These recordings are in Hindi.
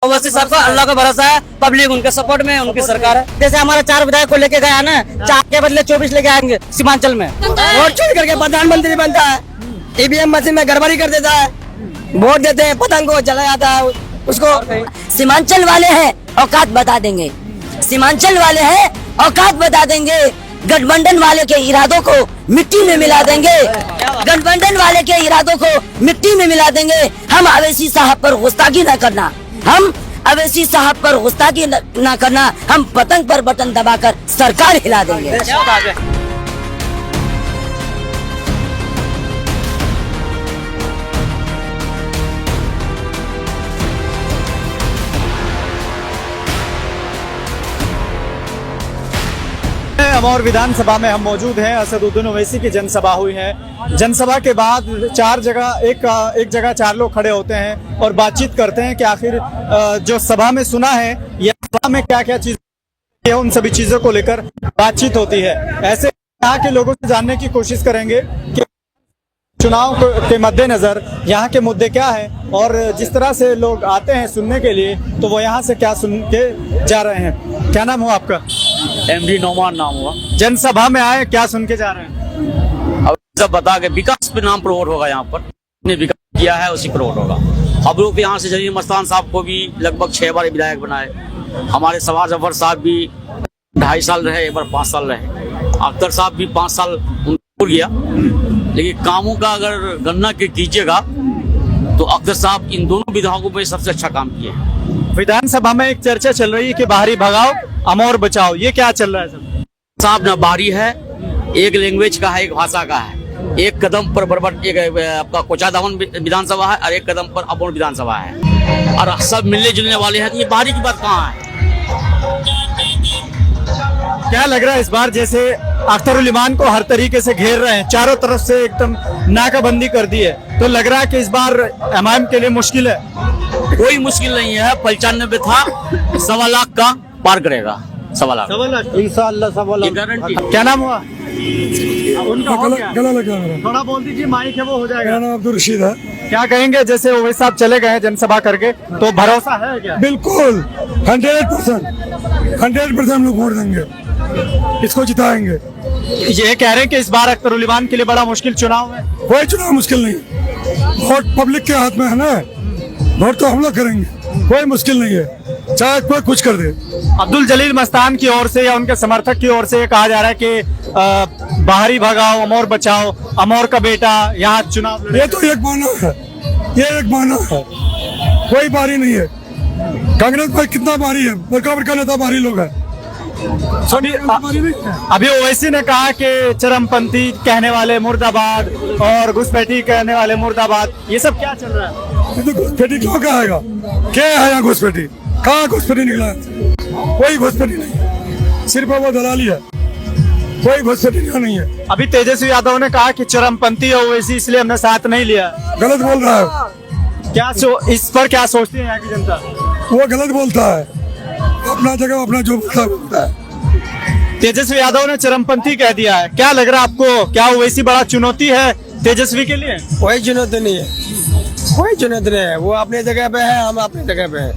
ओवैसी साहब का अल्लाह का भरोसा है, पब्लिक उनके सपोर्ट में, उनकी सरकार है। जैसे हमारे 4 विधायक को लेके गया ना, 4 के बदले 24 लेके आएंगे सीमांचल में। वोट चोरी करके प्रधानमंत्री बनता है, ईवीएम मशीन में गड़बड़ी कर देता है, वोट देते हैं, पतंग को जला जाता है उसको। सीमांचल वाले हैं औकात बता देंगे, सीमांचल वाले हैं औकात बता देंगे। गठबंधन वाले के इरादों को मिट्टी में मिला देंगे, गठबंधन वाले के इरादों को मिट्टी में मिला देंगे। हम अवैसी साहब पर गुस्ताखी न करना, हम अवैसी साहब पर गुस्ताखी न करना, हम पतंग पर बटन दबाकर सरकार हिला देंगे। अमौर विधानसभा में हम मौजूद हैं। असदुद्दीन ओवैसी की जनसभा हुई है। जनसभा के बाद एक जगह 4 लोग खड़े होते हैं और बातचीत करते हैं कि आखिर जो सभा में सुना है या सभा में क्या क्या चीज है, उन सभी चीजों को लेकर बातचीत होती है। ऐसे यहाँ के लोगों से जानने की कोशिश करेंगे कि चुनाव के मद्देनजर यहाँ के मुद्दे क्या है और जिस तरह से लोग आते हैं सुनने के लिए, तो वो यहाँ से क्या सुन के जा रहे हैं। क्या नाम हुआ आपका? MD नौमान नाम हुआ। जनसभा में आए, क्या सुन के जा रहे हैं? अब सब बता के विकास पे नाम पर वोट होगा। यहाँ पर ने विकास किया है उसी पर वोट होगा। हम लोग यहाँ से जलील मस्तान साहब को भी लगभग 6 बार विधायक बनाए। हमारे सवार जफर साहब भी 2.5 साल रहे, एक बार 5 साल रहे। अख्तर साहब भी 5 साल उनको गया। लेकिन कामों का अगर गणना कीजिएगा तो अख्तर साहब इन दोनों विधायकों में सबसे अच्छा काम किए। विधानसभा में एक चर्चा चल रही है कि बाहरी भगाओ अमौर बचाओ, ये क्या चल रहा है सब? साहब ना बाहरी है, एक लैंग्वेज का है, एक भाषा का है। एक कदम पर बरबर एक आपका कोचाधावन विधानसभा है और एक कदम पर अमौर विधानसभा है और सब मिलने जुलने वाले हैं। तो ये बाहरी की बात कहाँ है? क्या लग रहा है इस बार जैसे अख्तरुल इमान को हर तरीके से घेर रहे हैं, चारों तरफ से एकदम नाकाबंदी कर दी है, तो लग रहा है कि इस बार एमआईएम के लिए मुश्किल है? कोई मुश्किल नहीं है। 95 था, 1.25 लाख का पार करेगा। 1.25 लाख इंशाअल्लाह 1.25 लाख गारंटी। क्या नाम हुआ उनका? गला लगा मेरा। थोड़ा बोल दीजिए, माइक है वो हो जाएगा। मेरा नाम अब्दुल रशीद है। क्या कहेंगे, जैसे ओवैसी साहब चले गए जनसभा करके, तो भरोसा है क्या? बिल्कुल 100% हम लोग वोट देंगे, इसको जिताएंगे। ये कह रहे हैं कि इस बार अख्तरुल इमान के लिए बड़ा मुश्किल चुनाव है। कोई चुनाव मुश्किल नहीं, वोट पब्लिक के हाथ में है ना, वोट तो हम लोग करेंगे, कोई मुश्किल नहीं है, चाहे कोई कुछ कर दे। अब्दुल जलील मस्तान की ओर से या उनके समर्थक की ओर से ये कहा जा रहा है कि बाहरी भगाओ अमौर बचाओ, अमौर का बेटा यहाँ चुनाव लड़े। ये तो एक बहाना है, ये एक बहाना है, कोई बारी नहीं है। कांग्रेस में कितना बारी है, बड़का नेता बारी लोग है। अभी ओवैसी ने कहा कि चरमपंथी कहने वाले मुर्दाबाद और घुसपैठी कहने वाले मुर्दाबाद, ये सब क्या चल रहा है? तो घुसपैठी क्यों कहेगा? क्या है यहाँ घुसपैठी? कहाँ घुसपैठी निकला है? कोई घुसपैठी नहीं, सिर्फ वो दलाली है, कोई घुसपैठी नहीं है। अभी तेजस्वी यादव ने कहा कि चरमपंथी ओवैसी इसलिए हमने साथ नहीं लिया। गलत बोल रहा है। क्या इस पर क्या सोचती है यहाँ की जनता? वो गलत बोलता है, अपना जगह अपना जो बोलता है। तेजस्वी यादव ने चरमपंथी कह दिया है, क्या लग रहा है आपको? क्या ओवैसी बड़ा चुनौती है तेजस्वी के लिए? कोई चुनौती नहीं है, कोई चुनौती नहीं है। वो अपनी जगह पे है, हम अपनी जगह पे है।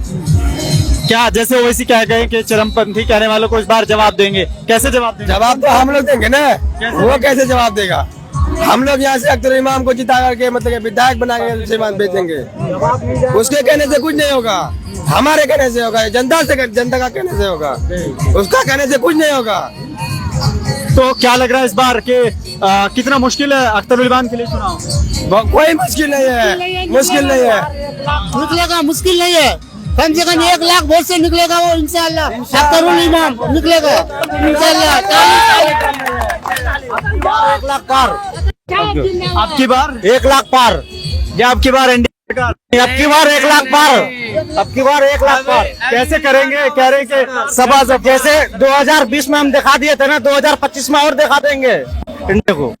क्या जैसे ओवैसी कह गए कि चरमपंथी कहने वालों को इस बार जवाब देंगे, कैसे जवाब देंगे? जवाब तो हम लोग देंगे ना, वो कैसे जवाब देगा? हम लोग यहाँ से अख्तर इमाम को जिता करके मतलब विधायक बना के सीमान बेचेंगे, उसके कहने से कुछ नहीं होगा, हमारे कहने से होगा, जनता का कहने से होगा, उसका कहने से कुछ नहीं होगा। तो क्या लग रहा है इस बार के कितना मुश्किल है अख्तरुल इमान के लिए चुनाव? कोई मुश्किल नहीं है, मुश्किल नहीं है, निकलेगा, मुश्किल नहीं है। कम से कम 1 लाख वोट से निकलेगा वो, इंशाल्लाह अख्तरुल इमाम निकलेगा इंशाल्लाह। 1 लाख पार, आपकी बार 1 लाख पार, या आपकी बार एनडीए सरकार? आपकी बार 1 लाख पार, आपकी बार 1 लाख पार। कैसे करेंगे? कह रहे हैं कि सभा सब जैसे 2020 में हम दिखा दिए थे ना, 2025 में और दिखा देंगे इंडिया को,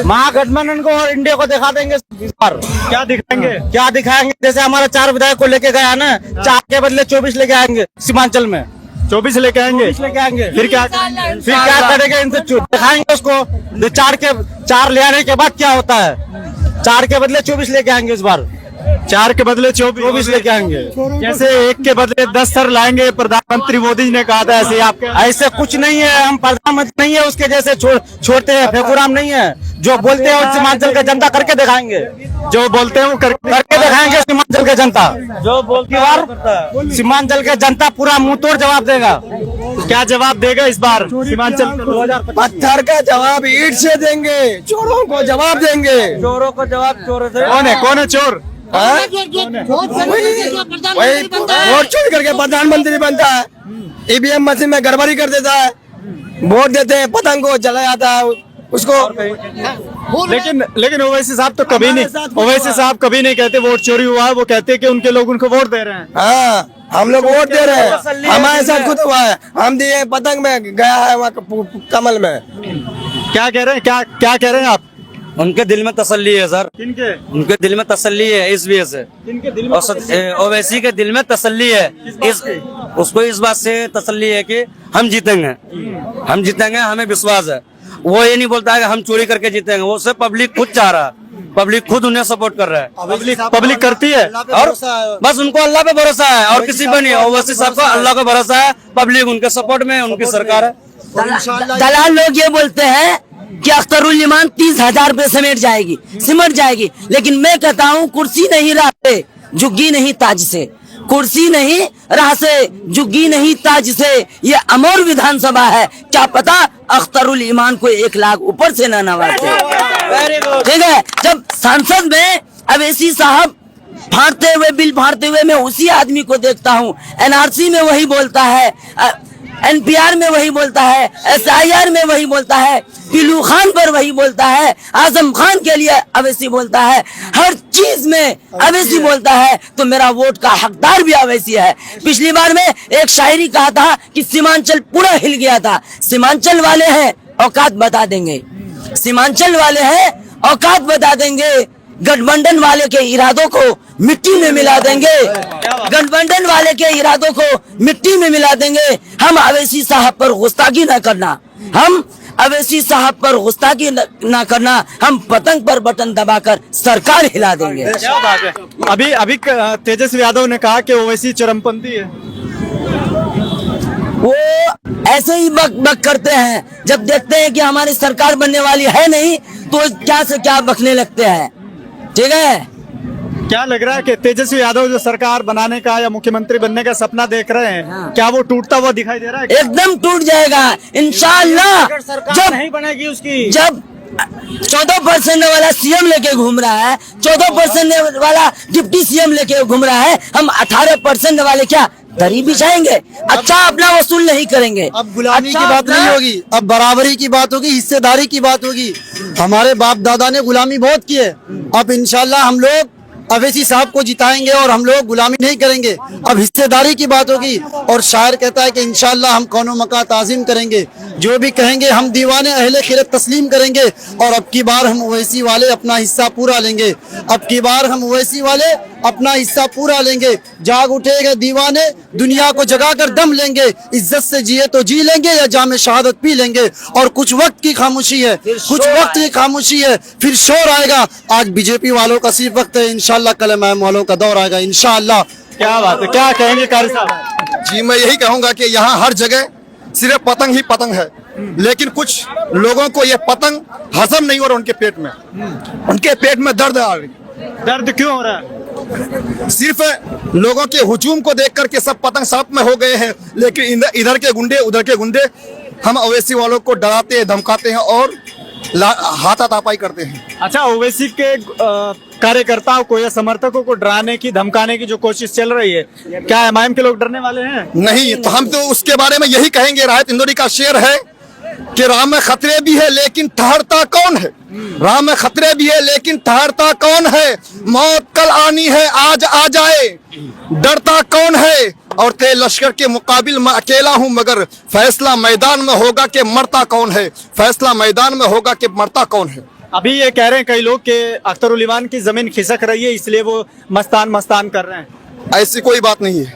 महागठबंधन को और इंडिया को दिखा देंगे इस बार। क्या दिखाएंगे? क्या दिखाएंगे? जैसे हमारे 4 विधायक को लेके गया ना, 4 के बदले 24 लेके आएंगे सीमांचल में। 24 लेके आएंगे, लेके आएंगे, फिर क्या करेंगे? इनसे दिखाएंगे उसको। 4 ले आने के बाद क्या होता है? 4 के बदले 24 लेके आएंगे इस बार। 4 के बदले 24 लेके आएंगे। जैसे 1 के बदले 10 सर लाएंगे, प्रधानमंत्री मोदी जी ने कहा था, ऐसे आपके ऐसे कुछ नहीं है, हम प्रधानमंत्री नहीं है उसके जैसे छोड़ते हैं, फेकुराम नहीं है। जो बोलते हैं वो सीमांचल का जनता करके दिखाएंगे, जो बोलते हैं वो करके दिखाएंगे सीमांचल के जनता। जो बोलती है सीमांचल के जनता पूरा मुंह तोड़ जवाब देगा। क्या जवाब देगा इस बार सीमांचल? पत्थर का जवाब ईंट से देंगे, चोरों को जवाब देंगे। चोरों को जवाब चोरों से। कौन है चोर? वही वोट चोरी करके प्रधानमंत्री बनता है, ईवीएम मशीन में गड़बड़ी कर देता है, वोट देते हैं, पतंग को जला जाता है उसको। लेकिन ओवैसी साहब तो कभी नहीं, ओवैसी साहब कभी नहीं कहते वोट चोरी हुआ है, वो कहते हैं कि उनके लोग उनको वोट दे रहे हैं। हाँ, हम लोग वोट दे रहे हैं, हमारे साथ खुद हुआ है, हम दिए, पतंग में गया है वहाँ कमल में। क्या कह रहे हैं, क्या कह रहे हैं आप? उनके दिल में तसल्ली है सर, किनके? उनके दिल में तसल्ली है इस वजह से। किनके दिल में? ओवैसी के दिल में तसल्ली है, उसको इस बात से तसल्ली है कि हम जीतेंगे, हम जीतेंगे, हमें विश्वास है। वो ये नहीं बोलता है कि हम चोरी करके जीतेंगे, वो सब पब्लिक खुद चाह रहा है, पब्लिक खुद उन्हें सपोर्ट कर रहा है। पब्लिक करती है और बस उनको अल्लाह पे भरोसा है और किसी पे नहीं। ओवैसी साहब को अल्लाह का भरोसा है, पब्लिक उनके सपोर्ट में, उनकी सरकार है। दलाल लोग ये बोलते हैं कि अख्तरुल ईमान 30,000 रुपए सिमट जाएगी, लेकिन मैं कहता हूँ कुर्सी नहीं राह से, झुग्गी नहीं ताज से, कुर्सी नहीं राह से, झुग्गी नहीं ताज से, ये अमर विधानसभा है। क्या पता अख्तरुल ईमान को 1 लाख ऊपर से न नवाजे। ठीक है, जब संसद में अवैसी साहब बिल फाड़ते हुए मैं उसी आदमी को देखता हूँ, एनआरसी में वही बोलता है, एनपीआर में वही बोलता है, एसआईआर में वही बोलता है, पीलू खान पर वही बोलता है, आजम खान के लिए अवैसी बोलता है, हर चीज में अवैसी बोलता है, तो मेरा वोट का हकदार भी अवैसी है। पिछली बार में एक शायरी कहा था कि सीमांचल पूरा हिल गया था। सीमांचल वाले हैं औकात बता देंगे, सीमांचल वाले हैं औकात बता देंगे, गठबंधन वाले के इरादों को मिट्टी में मिला देंगे, गठबंधन वाले के इरादों को मिट्टी में मिला देंगे। हम अवैसी साहब पर गुस्ताखी न करना, हम अवैसी साहब पर गुस्ताखी न करना, हम पतंग पर बटन दबाकर सरकार हिला देंगे। अभी तेजस्वी यादव ने कहा कि ओवैसी चरमपंथी है। वो ऐसे ही बक करते हैं, जब देखते हैं कि हमारी सरकार बनने वाली है नहीं तो क्या से क्या बकने लगते हैं। ठीक है, क्या लग रहा है कि तेजस्वी यादव जो सरकार बनाने का या मुख्यमंत्री बनने का सपना देख रहे हैं, हाँ। क्या वो टूटता हुआ दिखाई दे रहा है? एकदम टूट जाएगा इंशाअल्लाह। जब नहीं बनेगी उसकी, जब 14% वाला सीएम लेके घूम रहा है, 14% वाला डिप्टी सीएम लेके घूम रहा है, हम 18% वाले क्या दरी बिछाएंगे? अच्छा अपना वसूल नहीं करेंगे। अब गुलामी की बात नहीं होगी, अब बराबरी की बात होगी, हिस्सेदारी की बात होगी। हमारे बाप दादा ने गुलामी बहुत की है, अब इंशाल्लाह हम लोग अवैसी साहब को जिताएंगे और हम लोग गुलामी नहीं करेंगे। अब हिस्सेदारी की बात होगी और शायर कहता है कि इंशाल्लाह हम कौनो मका ताज़ीम करेंगे, जो भी कहेंगे हम दीवाने अहले खिरत तस्लीम करेंगे और अब की बार हम ओवैसी वाले अपना हिस्सा पूरा लेंगे, अब की बार हम ओवैसी वाले अपना हिस्सा पूरा लेंगे। जाग उठेगा दीवाने, दुनिया को जगा कर दम लेंगे, इज्जत से जिए तो जी लेंगे या जामे शहादत पी लेंगे। और कुछ वक्त की खामोशी है, कुछ वक्त की खामोशी है, फिर शोर आएगा। आज बीजेपी वालों का सिर्फ वक्त है, इंशाल्लाह कल इमाम वालों का दौर आएगा इंशाल्लाह। क्या बात है, क्या कहेंगे कारी साहब? जी मैं यही कहूंगा कि यहाँ हर जगह सिर्फ पतंग ही पतंग है, लेकिन कुछ लोगों को ये पतंग हजम नहीं हो रहा, उनके पेट में, उनके पेट में दर्द आ रही। दर्द क्यों हो रहा है? सिर्फ लोगों के हुजूम को देख करके सब पतंग साफ में हो गए हैं, लेकिन इधर के गुंडे उधर के गुंडे हम ओवैसी वालों को डराते हैं, धमकाते हैं और हाथापाई करते हैं। अच्छा, ओवैसी के कार्यकर्ताओं को या समर्थकों को डराने की धमकाने की जो कोशिश चल रही है, क्या एमआईएम के लोग डरने वाले हैं? नहीं, तो हम तो उसके बारे में यही कहेंगे, राहत इंदौरी का शेर है कि राह में खतरे भी है लेकिन ठहरता कौन है, राह में खतरे भी है लेकिन ठहरता कौन है, मौत कल आनी है आज आ जाए, डरता कौन है, और तेरे लश्कर के मुकाबिल मैं अकेला हूं, मगर फैसला मैदान में होगा कि मरता कौन है, फैसला मैदान में होगा कि मरता कौन है। अभी ये कह रहे हैं कई लोग कि अख्तरुल ईमान की जमीन खिसक रही है, इसलिए वो मस्तान कर रहे हैं। ऐसी कोई बात नहीं है।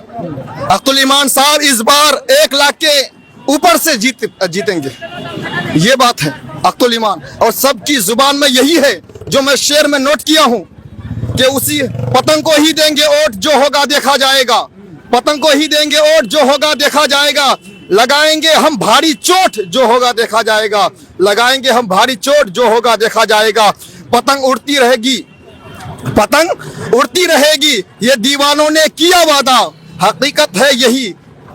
अख्तरुल ईमान साहब इस बार 1 लाख के ऊपर से जीतेंगे, ये बात है अख्तरुल ईमान। और सबकी जुबान में यही है जो मैं शेर में नोट किया हूँ कि उसी पतंग को ही देंगे वोट, जो होगा देखा जाएगा। पतंग को ही देंगे वोट, जो होगा देखा जाएगा। लगाएंगे हम भारी चोट, जो होगा देखा जाएगा। लगाएंगे हम भारी चोट, जो होगा देखा जाएगा। पतंग उड़ती रहेगी, पतंग उड़ती रहेगी, ये दीवानों ने किया वादा। हकीकत है यही,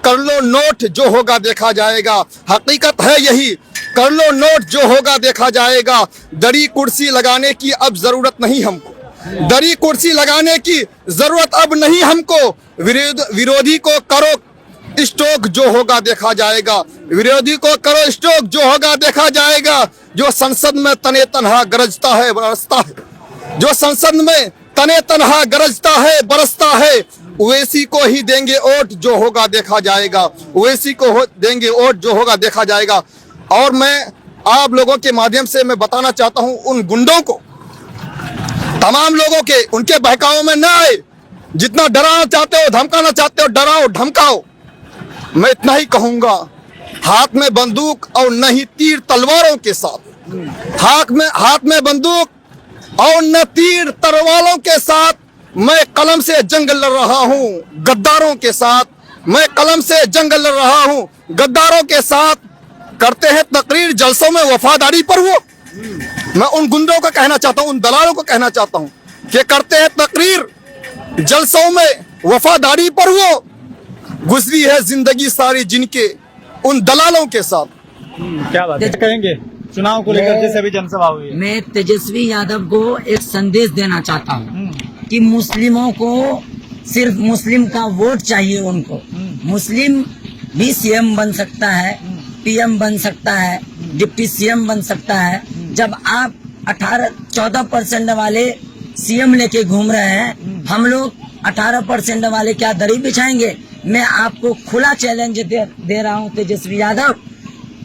कर लो नोट, जो होगा देखा जाएगा। हकीकत है यही, कर लो नोट, जो होगा देखा जाएगा। दरी कुर्सी लगाने की अब जरूरत नहीं हमको, दरी कुर्सी लगाने की जरूरत अब नहीं हमको। विरोधी को करो स्टोक, जो होगा देखा जाएगा। विरोधी को करो स्टोक, जो होगा देखा जाएगा। जो संसद में तने तनहा गरजता है, बरसता है, जो संसद में तने तनहा गरजता है, बरसता है, ओवैसी को ही देंगे वोट, जो होगा देखा जाएगा। ओवैसी को देंगे वोट, जो होगा देखा जाएगा। और मैं आप लोगों के माध्यम से मैं बताना चाहता हूं उन गुंडों को, तमाम लोगों के, उनके बहकावों में न आए। जितना डराना चाहते हो, धमकाना चाहते हो, डराओ धमकाओ। मैं इतना ही कहूंगा, हाथ में बंदूक और नहीं तीर तलवारों के साथ, हाथ में बंदूक और न तीर तलवारों के साथ मैं कलम से जंग लड़ रहा हूं गद्दारों के साथ। मैं कलम से जंग लड़ रहा हूं गद्दारों के साथ। करते हैं तकरीर जलसों में वफादारी पर वो, मैं उन गुंडों को कहना चाहता हूं, उन दलालों को कहना चाहता हूं कि करते हैं तकरीर जलसों में वफादारी पर वो। गुजरी है जिंदगी सारी जिनके उन दलालों के साथ। क्या बात है, कहेंगे चुनाव को लेकर जैसे अभी जनसभा हुई है? मैं तेजस्वी यादव को एक संदेश देना चाहता हूँ कि मुस्लिमों को सिर्फ मुस्लिम का वोट चाहिए। उनको मुस्लिम भी सीएम बन सकता है, पीएम बन सकता है, डिप्टी सीएम बन सकता है। जब आप 14% वाले सीएम लेके घूम रहे हैं, हम लोग 18% वाले क्या दरी बिछाएंगे? मैं आपको खुला चैलेंज दे रहा हूं तेजस्वी यादव,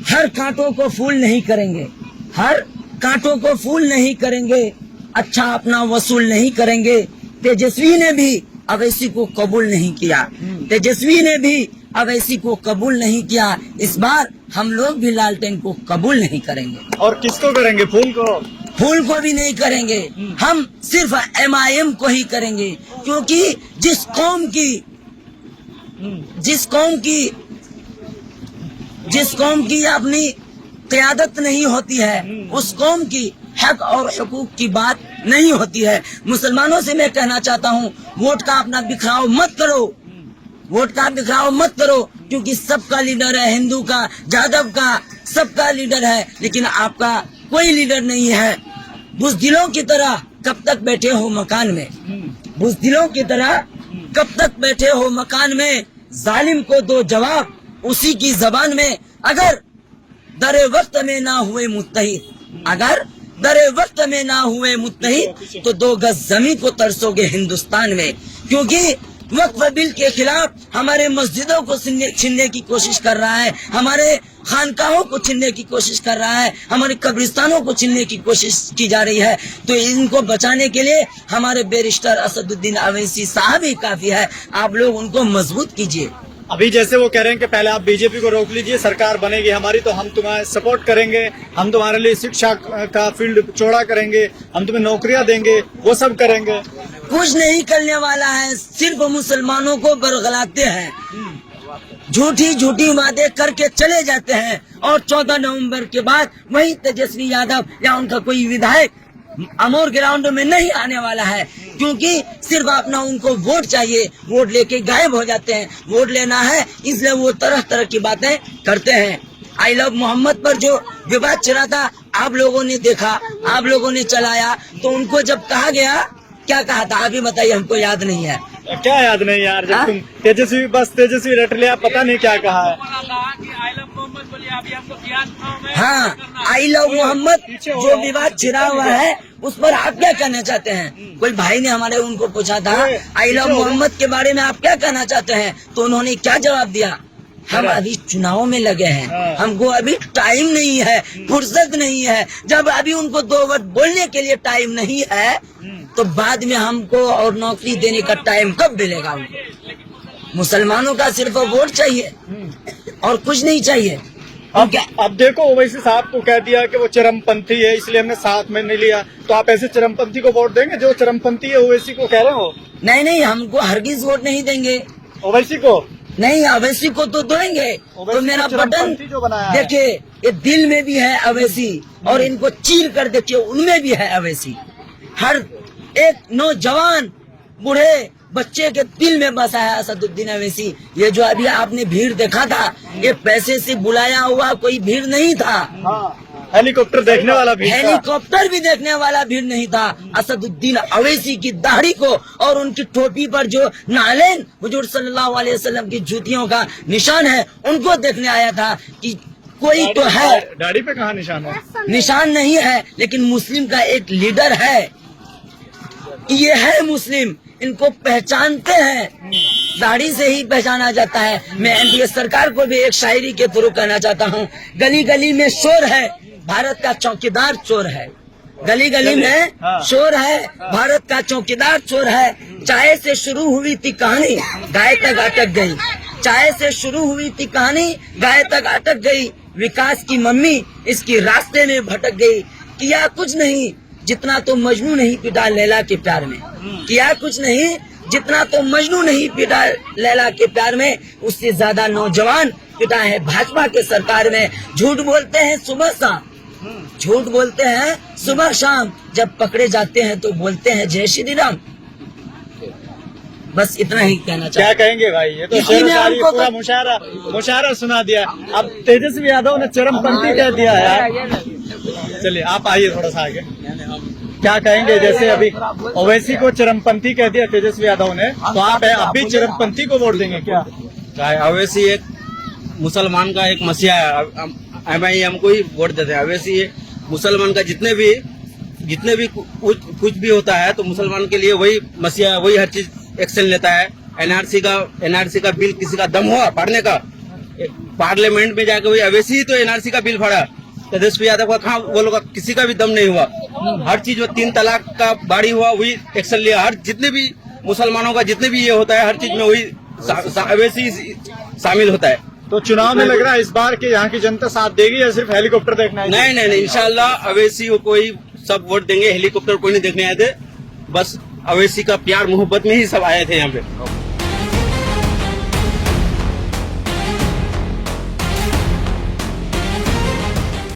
हर कांटों को फूल नहीं करेंगे, हर कांटों को फूल नहीं करेंगे, अच्छा अपना वसूल नहीं करेंगे। तेजस्वी ने भी अवैसी को कबूल नहीं किया, तेजस्वी ने भी अवैसी को कबूल नहीं किया। इस बार हम लोग भी लालटेन को कबूल नहीं करेंगे। और किसको करेंगे? फूल को? फूल को भी नहीं करेंगे, हम सिर्फ MIM को ही करेंगे। क्योंकि जिस कौम की अपनी क़यादत नहीं होती है, उस कौम की हक और हुकूक की बात नहीं होती है। मुसलमानों से मैं कहना चाहता हूँ, वोट का अपना बिखराव मत करो, वोट का बिखराव मत करो। क्योंकि सबका लीडर है, हिंदू का, यादव का, सबका लीडर है, लेकिन आपका कोई लीडर नहीं है। बुज़दिलों की तरह कब तक बैठे हो मकान में, बुज़दिलों की तरह कब तक बैठे हो मकान में। जालिम को दो जवाब उसी की जबान में। अगर दरे वक्त में ना हुए मुत्तहिद, अगर दरे वक्त में ना हुए मुत्तहिद, तो 2 गज जमीन को तरसोगे हिंदुस्तान में। क्योंकि वक्फ बिल के खिलाफ हमारे मस्जिदों को छीनने की कोशिश कर रहा है, हमारे खानकाहों को छीनने की कोशिश कर रहा है, हमारे कब्रिस्तानों को छीनने की कोशिश की जा रही है। तो इनको बचाने के लिए हमारे बैरिस्टर असदुद्दीन अवैसी साहब ही काफी है। आप लोग उनको मजबूत कीजिए। अभी जैसे वो कह रहे हैं कि पहले आप बीजेपी को रोक लीजिए, सरकार बनेगी हमारी तो हम तुम्हें सपोर्ट करेंगे, हम तुम्हारे लिए शिक्षा का फील्ड चौड़ा करेंगे, हम तुम्हें नौकरियां देंगे, वो सब करेंगे। कुछ नहीं करने वाला है, सिर्फ मुसलमानों को बरगलाते हैं, झूठी वादे करके चले जाते हैं। और 14 नवंबर के बाद वही तेजस्वी यादव या उनका कोई विधायक अमोर ग्राउंड में नहीं आने वाला है। क्योंकि सिर्फ अपना उनको वोट चाहिए, वोट लेके गायब हो जाते हैं। वोट लेना है इसलिए वो तरह तरह की बातें करते हैं। आई लव मोहम्मद पर जो विवाद चला था, आप लोगों ने देखा, आप लोगों ने चलाया। तो उनको जब कहा गया, क्या कहा था अभी बताइए, हमको याद नहीं है। क्या याद नहीं यार, जब तुम तेजस्वी रट लिया, पता नहीं क्या कहा है। हाँ, आई लव मोहम्मद जो विवाद छिड़ा हुआ है, उस पर आप क्या कहना चाहते हैं? कोई भाई ने हमारे उनको पूछा था आई लव मोहम्मद के बारे में आप क्या कहना चाहते हैं, तो उन्होंने क्या जवाब दिया? हम अभी चुनाव में लगे हैं, हमको अभी टाइम नहीं है, फुर्सत नहीं है। जब अभी उनको 2 वर्ड बोलने के लिए टाइम नहीं है, तो बाद में हमको और नौकरी देने का टाइम कब मिलेगा उनको? मुसलमानों का सिर्फ वोट चाहिए और कुछ नहीं चाहिए। अब देखो ओवैसी साहब को कह दिया कि वो चरमपंथी है इसलिए हमने साथ में नहीं लिया, तो आप ऐसे चरमपंथी को वोट देंगे जो चरमपंथी है ओवैसी को कह रहे हो? नहीं, हमको हरगिज वोट नहीं देंगे। ओवैसी को नहीं, अवैसी को तो देंगे। तो मेरा बटन चरमपंथी जो बनाया है। देखिए, ये दिल में भी है अवैसी और इनको चीर कर देखिए उनमें भी है अवैसी। हर एक नौजवान बूढ़े बच्चे के दिल में बसा है असदुद्दीन अवैसी। ये जो अभी आपने भीड़ देखा था, ये पैसे से बुलाया हुआ कोई भीड़ नहीं था। हेलीकॉप्टर देखने वाला भी हेलीकॉप्टर भी देखने वाला भीड़ नहीं था। असदुद्दीन अवैसी की दाढ़ी को और उनकी टोपी पर जो नालेन हुजूर सल्लल्लाहु अलैहि वसल्लम की जूतियों का निशान है, उनको देखने आया था कि कोई तो है। दाढ़ी पे कहाँ निशान है? निशान नहीं है, लेकिन मुस्लिम का एक लीडर है, ये है मुस्लिम, इनको पहचानते हैं, दाढ़ी से ही पहचाना जाता है। मैं एनडीए सरकार को भी एक शायरी के थ्रू कहना चाहता हूँ, गली गली में शोर है, भारत का चौकीदार चोर है। गली गली में शोर है, भारत का चौकीदार चोर है। चाय से शुरू हुई थी कहानी, गाय तक अटक गई। चाय से शुरू हुई थी कहानी, गाय तक अटक गई। विकास की मम्मी इसकी रास्ते में भटक गई। किया कुछ नहीं जितना तो मजनू नहीं पिटा लैला के प्यार में। किया कुछ नहीं जितना तो मजनू नहीं पिटा लैला के प्यार में, उससे ज्यादा नौजवान पिटा है भाजपा के सरकार में। झूठ बोलते हैं सुबह शाम, झूठ बोलते हैं सुबह शाम, जब पकड़े जाते हैं तो बोलते हैं जय श्री राम। बस इतना ही कहना क्या चाहता कहेंगे भाई? ये तो शेरशायरी पूरा मुशायरा सुना दिया। अब तेजस्वी यादव ने चरमपंथी कह दिया है। चलिए आप आइए थोड़ा सा आगे, क्या कहेंगे? जैसे अभी ओवैसी को चरमपंथी कह दिया तेजस्वी यादव ने, तो आप अभी चरमपंथी को वोट देंगे क्या? अवैसी एक मुसलमान का एक मसीहा है, MIM को ही वोट देते हैं। अवैसी मुसलमान का जितने भी कुछ भी होता है तो मुसलमान के लिए वही मसीहा, वही हर चीज एक्शन लेता है। NRC का बिल किसी का दम हुआ फाड़ने का, पार्लियामेंट में जाकर वही अवैसी ही तो NRC का बिल फाड़ा। तेजस्वी यादव का कहा, वो लोग किसी का भी दम नहीं हुआ। हर चीज वो 3 तलाक का बाड़ी हुआ, वही एक्शन लिया। हर जितने भी मुसलमानों का जितने भी ये होता है, हर चीज में वही अवैसी शामिल होता है। तो चुनाव में लग रहा है इस बार के यहाँ की जनता साथ देगी या सिर्फ हेलीकॉप्टर देखना है? नहीं, इंशाल्लाह अवैसी को ही सब वोट देंगे। हेलीकॉप्टर कोई नहीं देखने आए थे, बस अवैसी का प्यार मोहब्बत में ही सब आए थे यहाँ पे।